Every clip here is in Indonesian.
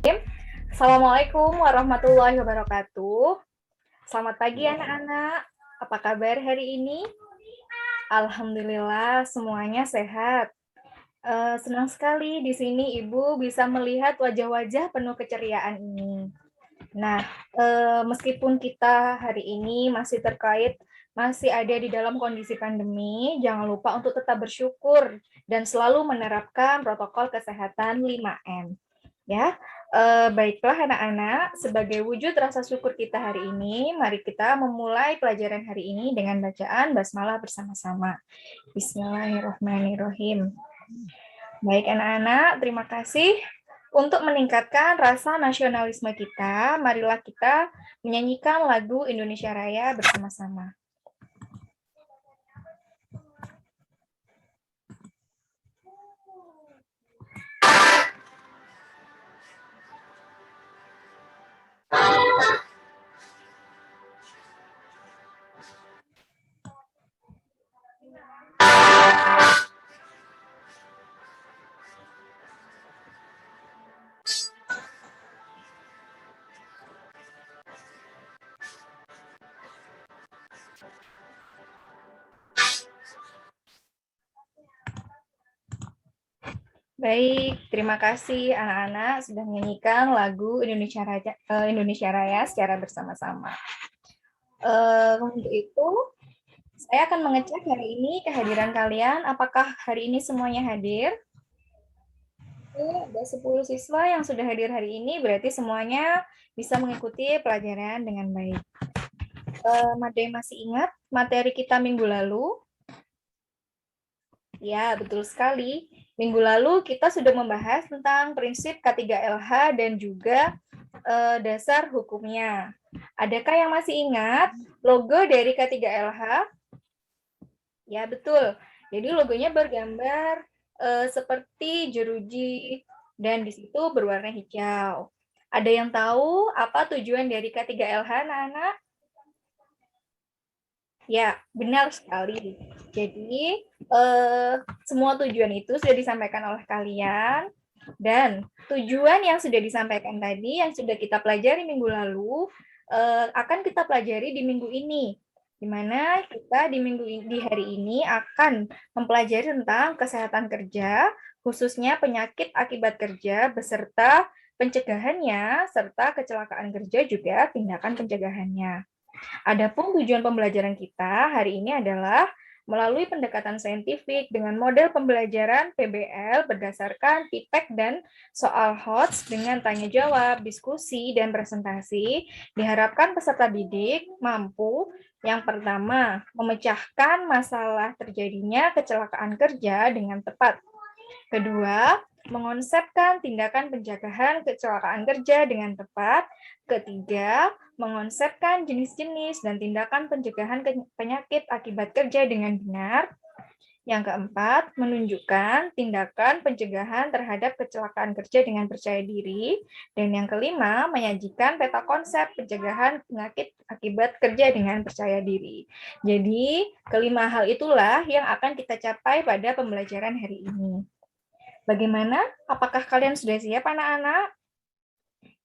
Assalamualaikum warahmatullahi wabarakatuh. Selamat pagi anak-anak. Apa kabar hari ini? Alhamdulillah semuanya sehat. Senang sekali di sini Ibu bisa melihat wajah-wajah penuh keceriaan ini. Nah, meskipun kita hari ini masih ada di dalam kondisi pandemi, jangan lupa untuk tetap bersyukur dan selalu menerapkan protokol kesehatan 5M. Ya, baiklah anak-anak, sebagai wujud rasa syukur kita hari ini, mari kita memulai pelajaran hari ini dengan bacaan basmalah bersama-sama. Bismillahirrahmanirrahim. Baik anak-anak, terima kasih. Untuk meningkatkan rasa nasionalisme kita, marilah kita menyanyikan lagu Indonesia Raya bersama-sama. Baik, terima kasih anak-anak sudah menyanyikan lagu Indonesia Raya secara bersama-sama. Untuk itu, saya akan mengecek hari ini kehadiran kalian. Apakah hari ini semuanya hadir? Ada 10 siswa yang sudah hadir hari ini, berarti semuanya bisa mengikuti pelajaran dengan baik. Made masih ingat materi kita minggu lalu? Ya, betul sekali. Minggu lalu kita sudah membahas tentang prinsip K3LH dan juga dasar hukumnya. Adakah yang masih ingat logo dari K3LH? Ya, betul. Jadi logonya bergambar seperti jeruji dan di situ berwarna hijau. Ada yang tahu apa tujuan dari K3LH, anak-anak? Ya, benar sekali. Jadi, semua tujuan itu sudah disampaikan oleh kalian, dan tujuan yang sudah disampaikan tadi, yang sudah kita pelajari minggu lalu, akan kita pelajari di minggu ini, di mana kita di hari ini akan mempelajari tentang kesehatan kerja, khususnya penyakit akibat kerja, beserta pencegahannya, serta kecelakaan kerja juga tindakan pencegahannya. Adapun tujuan pembelajaran kita hari ini adalah melalui pendekatan saintifik dengan model pembelajaran PBL berdasarkan feedback dan soal HOTS dengan tanya jawab, diskusi, dan presentasi, diharapkan peserta didik mampu yang pertama, memecahkan masalah terjadinya kecelakaan kerja dengan tepat. Kedua, mengonsepkan tindakan pencegahan kecelakaan kerja dengan tepat. Ketiga, mengonsepkan jenis-jenis dan tindakan pencegahan penyakit akibat kerja dengan benar. Yang keempat, menunjukkan tindakan pencegahan terhadap kecelakaan kerja dengan percaya diri. Dan yang kelima, menyajikan peta konsep pencegahan penyakit akibat kerja dengan percaya diri. Jadi, kelima hal itulah yang akan kita capai pada pembelajaran hari ini. Bagaimana? Apakah kalian sudah siap, anak-anak?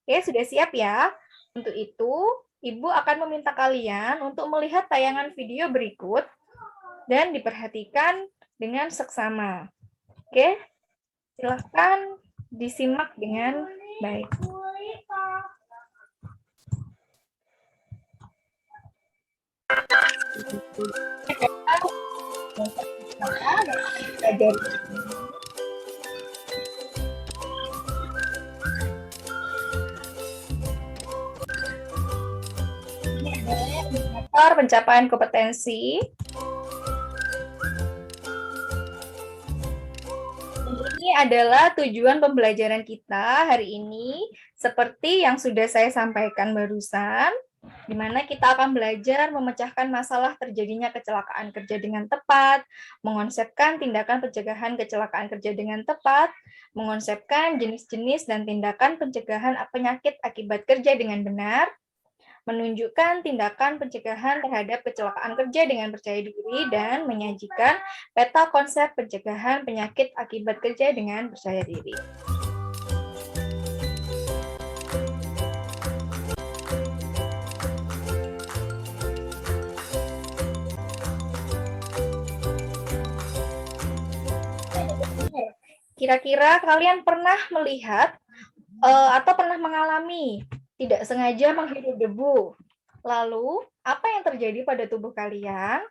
Oke, sudah siap ya? Untuk itu, Ibu akan meminta kalian untuk melihat tayangan video berikut dan diperhatikan dengan seksama. Oke, silahkan disimak dengan baik. Indikator pencapaian kompetensi. Ini adalah tujuan pembelajaran kita hari ini, seperti yang sudah saya sampaikan barusan, di mana kita akan belajar memecahkan masalah terjadinya kecelakaan kerja dengan tepat, mengonsepkan tindakan pencegahan kecelakaan kerja dengan tepat, mengonsepkan jenis-jenis dan tindakan pencegahan penyakit akibat kerja dengan benar, menunjukkan tindakan pencegahan terhadap kecelakaan kerja dengan percaya diri, dan menyajikan peta konsep pencegahan penyakit akibat kerja dengan percaya diri. Kira-kira kalian pernah melihat atau pernah mengalami tidak sengaja menghirup debu? Lalu, apa yang terjadi pada tubuh kalian?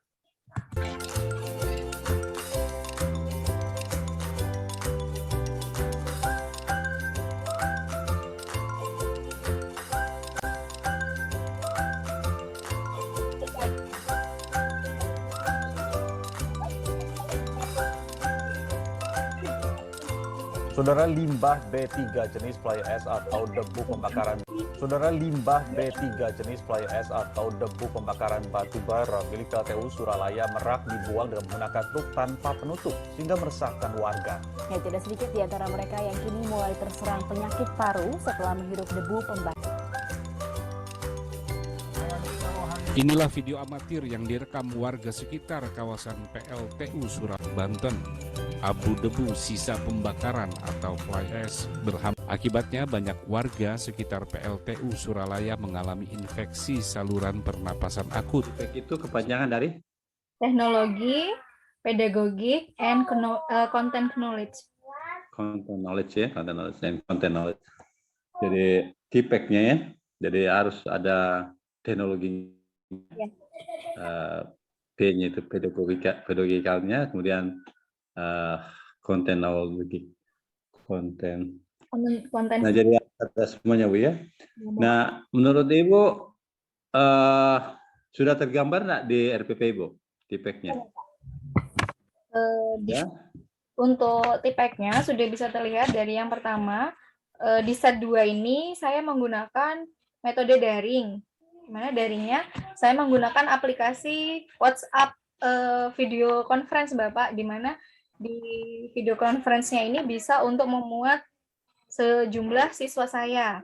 Saudara, limbah B3 jenis fly ash atau debu pembakaran. Saudara, limbah B3 jenis fly ash atau debu pembakaran batu bara milik PLTU Suralaya Merak dibuang dengan menggunakan truk tanpa penutup sehingga meresahkan warga. Ya, tidak sedikit di antara mereka yang kini mulai terserang penyakit paru setelah menghirup debu pembakaran. Inilah video amatir yang direkam warga sekitar kawasan PLTU Suralaya, Banten. Abu debu sisa pembakaran atau fly ash berhamburan. Akibatnya banyak warga sekitar PLTU Suralaya mengalami infeksi saluran pernapasan akut. Itu kepanjangan dari Teknologi, pedagogik, and content knowledge. content knowledge ya, content knowledge dan content knowledge. Jadi TPEC-nya ya, jadi harus ada teknologi. Ya. P-nya itu pedagogikalnya, kemudian konten knowledge, konten. Nah, jadi ada semuanya Bu ya. Nah, menurut Ibu sudah tergambar nggak di RPP Ibu TPEC-nya? Ya. Untuk TPEC-nya sudah bisa terlihat dari yang pertama, di set 2 ini saya menggunakan metode daring. Dimana daringnya saya menggunakan aplikasi WhatsApp video conference Bapak, di mana di video conference-nya ini bisa untuk memuat sejumlah siswa saya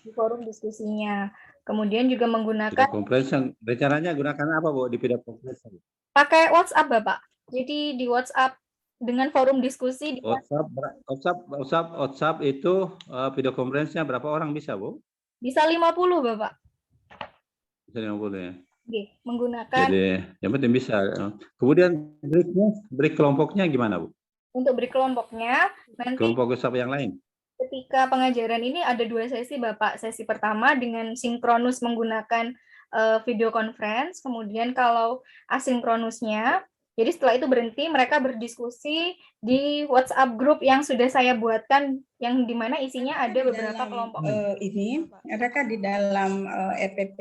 di forum diskusinya. Kemudian juga menggunakan video conference. Rencananya gunakan apa Bu di video conference? Pakai WhatsApp Bapak. Jadi di WhatsApp dengan forum diskusi. WhatsApp itu video conference-nya berapa orang bisa Bu? Bisa 50 Bapak. Bisa 50 ya. Oke, menggunakan. Jadi yang penting bisa. Kemudian break kelompoknya gimana Bu? Untuk break kelompoknya nanti kelompok WhatsApp yang lain. Ketika pengajaran ini ada 2 sesi Bapak. Sesi pertama dengan sinkronus menggunakan video conference, kemudian kalau asinkronusnya, jadi setelah itu berhenti, mereka berdiskusi di WhatsApp group yang sudah saya buatkan, yang dimana isinya ada beberapa kelompok. Ini, adakah di dalam RPP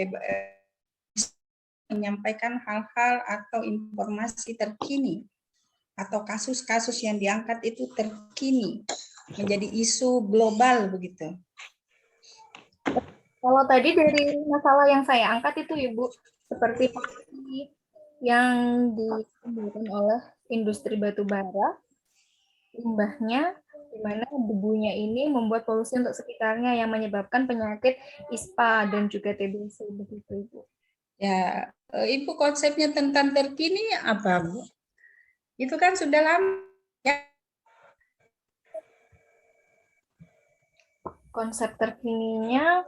menyampaikan hal-hal atau informasi terkini atau kasus-kasus yang diangkat itu terkini menjadi isu global begitu? Kalau tadi dari masalah yang saya angkat itu Ibu, seperti yang ditimbulkan oleh industri batu bara, limbahnya, di mana debunya ini membuat polusi untuk sekitarnya yang menyebabkan penyakit ISPA dan juga TBC begitu Ibu. Ya, Ibu konsepnya tentang terkini apa Bu? Itu kan sudah lama ya. Konsep terkininya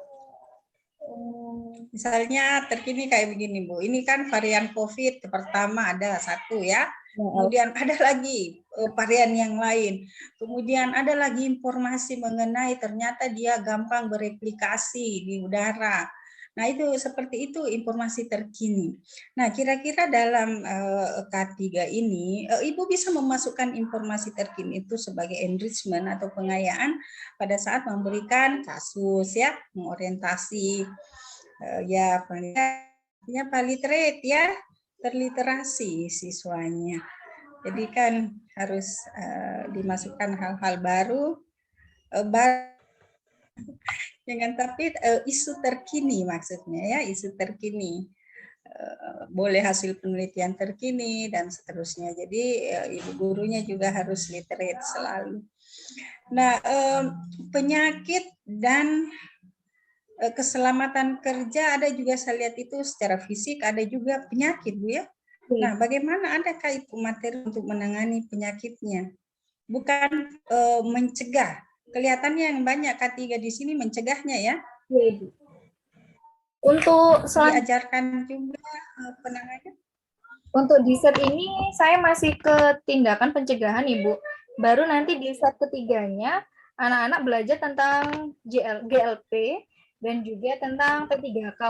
misalnya terkini kayak begini Bu, ini kan varian COVID pertama ada satu ya, kemudian ada lagi varian yang lain, kemudian ada lagi informasi mengenai ternyata dia gampang bereplikasi di udara. Nah itu seperti itu informasi terkini. Nah kira-kira dalam K3 ini, Ibu bisa memasukkan informasi terkini itu sebagai enrichment atau pengayaan pada saat memberikan kasus ya, mengorientasi ya paliterate ya, terliterasi siswanya. Jadi kan harus dimasukkan hal-hal baru, dengan tapi isu terkini maksudnya ya, isu terkini. Boleh hasil penelitian terkini dan seterusnya. Jadi ibu gurunya juga harus literate selalu. Nah, penyakit dan keselamatan kerja ada juga saya lihat itu secara fisik, ada juga penyakit Bu ya. Nah, bagaimana adakah itu materi untuk menangani penyakitnya? Bukan mencegah. Kelihatannya yang banyak K3 di sini mencegahnya ya. Untuk diajarkan juga penanganan. Untuk di set ini saya masih ke tindakan pencegahan Ibu. Baru nanti di set ketiganya anak-anak belajar tentang GLP dan juga tentang P3K.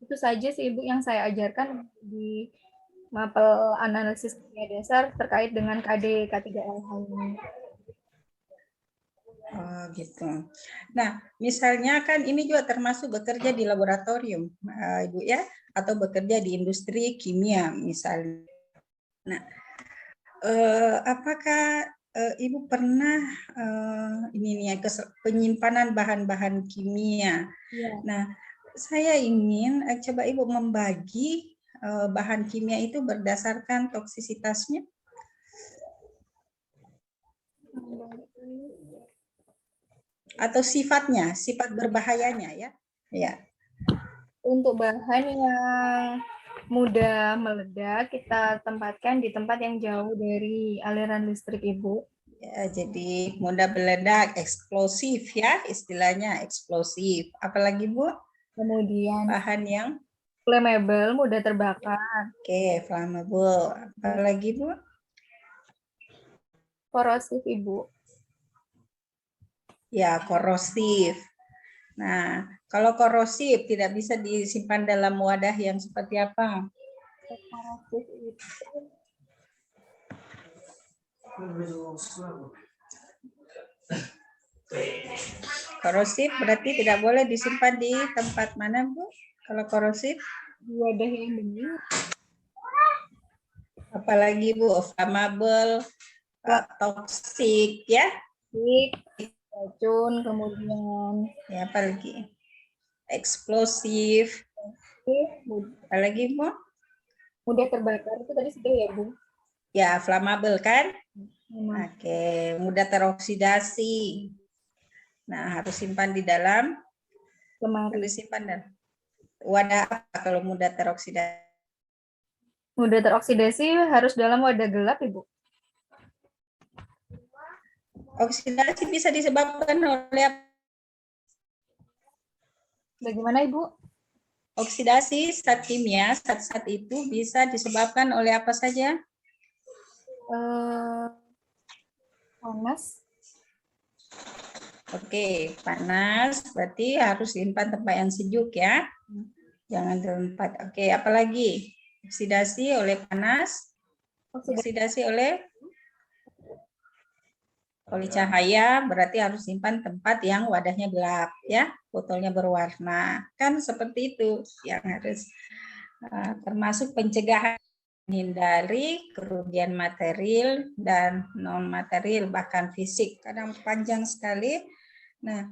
Itu saja sih Ibu yang saya ajarkan di mapel analisis kimia dasar terkait dengan KD K3LH ini. Oh gitu. Nah, misalnya kan ini juga termasuk bekerja di laboratorium, Ibu ya, atau bekerja di industri kimia misalnya. Nah, apakah Ibu pernah ini nih penyimpanan bahan-bahan kimia? Ya. Nah, saya ingin coba Ibu membagi bahan kimia itu berdasarkan toksisitasnya. Atau sifatnya, sifat berbahayanya ya. Ya. Untuk bahan yang mudah meledak, kita tempatkan di tempat yang jauh dari aliran listrik Ibu. Ya, jadi mudah meledak, eksplosif ya, istilahnya eksplosif. Apalagi Bu? Kemudian Bahan yang flammable, mudah terbakar. Oke, flammable. Apalagi Bu? Korosif Ibu. Ya, korosif. Nah, kalau korosif tidak bisa disimpan dalam wadah yang seperti apa? Korosif itu korosif berarti tidak boleh disimpan di tempat mana, Bu? Kalau korosif? di wadah yang bening. Apalagi Bu, flammable, toxic ya? Racun, kemudian Ya, apalagi? Eksplosif. Apalagi Bu? mudah terbakar. Itu tadi sudah ya Bu? Ya, flammable kan? Memang. Oke, mudah teroksidasi. Nah, harus simpan di dalam Lemari. harus simpan dalam wadah apa kalau mudah teroksidasi? Mudah teroksidasi harus dalam wadah gelap Ibu. Oksidasi bisa disebabkan oleh apa? Bagaimana Ibu? Oksidasi zat kimia, zat-zat itu bisa disebabkan oleh apa saja? Panas. Oke, panas berarti harus simpan tempat yang sejuk ya. Jangan tempat. Oke, apalagi? Oksidasi oleh panas, oksidasi oleh cahaya, berarti harus simpan tempat yang wadahnya gelap ya, botolnya berwarna. Kan seperti itu yang harus termasuk pencegahan, menghindari kerugian material dan non material bahkan fisik. Kadang panjang sekali. Nah,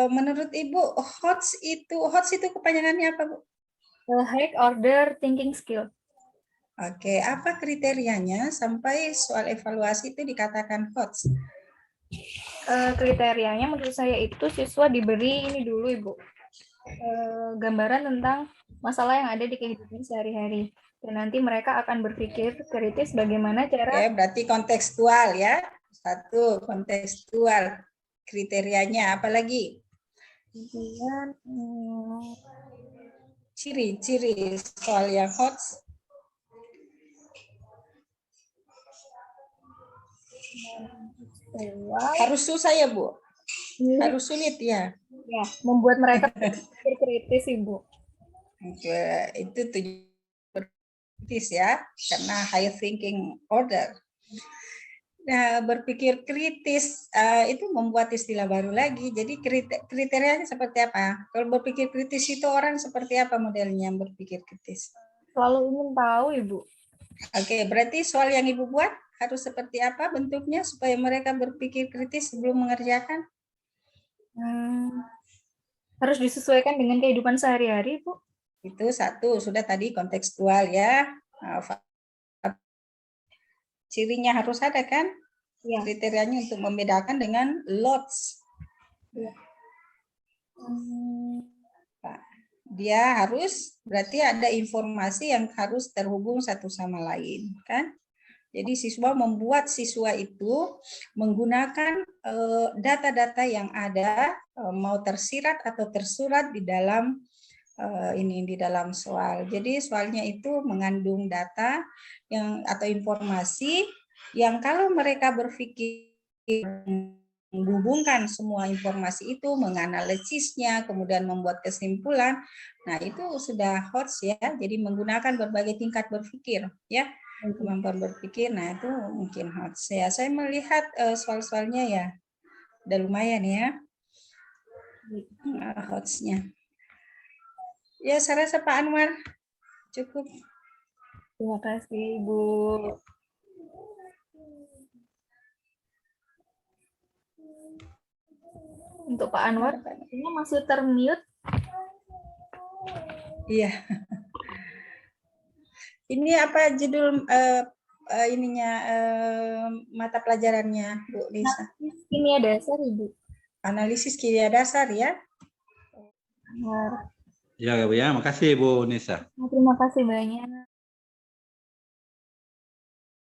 menurut Ibu HOTS itu kepanjangannya apa, Bu? High order thinking skill. Oke, apa kriterianya sampai soal evaluasi itu dikatakan HOTS? Kriterianya menurut saya itu siswa diberi ini dulu Ibu. Gambaran tentang masalah yang ada di kehidupan sehari-hari. Dan nanti mereka akan berpikir kritis bagaimana cara. Oke, berarti kontekstual ya. Satu, kontekstual. Kriterianya apa lagi? Kemudian ciri-ciri soal yang HOTS. Harus susah ya, Bu? Harus sulit ya? Ya, membuat mereka berpikir kritis, Ibu. Oke, itu tujuan kritis ya, karena high thinking order. Nah, berpikir kritis itu membuat istilah baru lagi. Jadi kriterianya seperti apa? Kalau berpikir kritis itu orang seperti apa modelnya yang berpikir kritis? Selalu ingin tahu, Ibu. Oke, berarti soal yang Ibu buat harus seperti apa bentuknya supaya mereka berpikir kritis sebelum mengerjakan? Harus disesuaikan dengan kehidupan sehari-hari, Bu. Itu satu, sudah tadi kontekstual ya. Cirinya harus ada kan? Ya. Kriterianya untuk membedakan dengan lots. Ya. Dia harus, berarti ada informasi yang harus terhubung satu sama lain, kan? Jadi siswa membuat siswa itu menggunakan data-data yang ada, mau tersirat atau tersurat di dalam di dalam soal. Jadi soalnya itu mengandung data yang atau informasi yang kalau mereka berpikir menghubungkan semua informasi itu, menganalisisnya, kemudian membuat kesimpulan, nah itu sudah HOTS ya. Jadi menggunakan berbagai tingkat berpikir ya, kemampuan berpikir. Nah itu mungkin HOTS ya. Saya melihat soal-soalnya ya, udah lumayan ya HOTS-nya. Ya saya rasa Pak Anwar cukup. Terima kasih, Ibu. Untuk Pak Anwar, ini masih termute. Iya. Ini apa judul ininya mata pelajarannya, Bu Lisa? Kimia dasar, Ibu. Analisis kimia dasar ya. Anwar. Ya, Bu ya. Makasih Bu Nisa. Terima kasih banyak.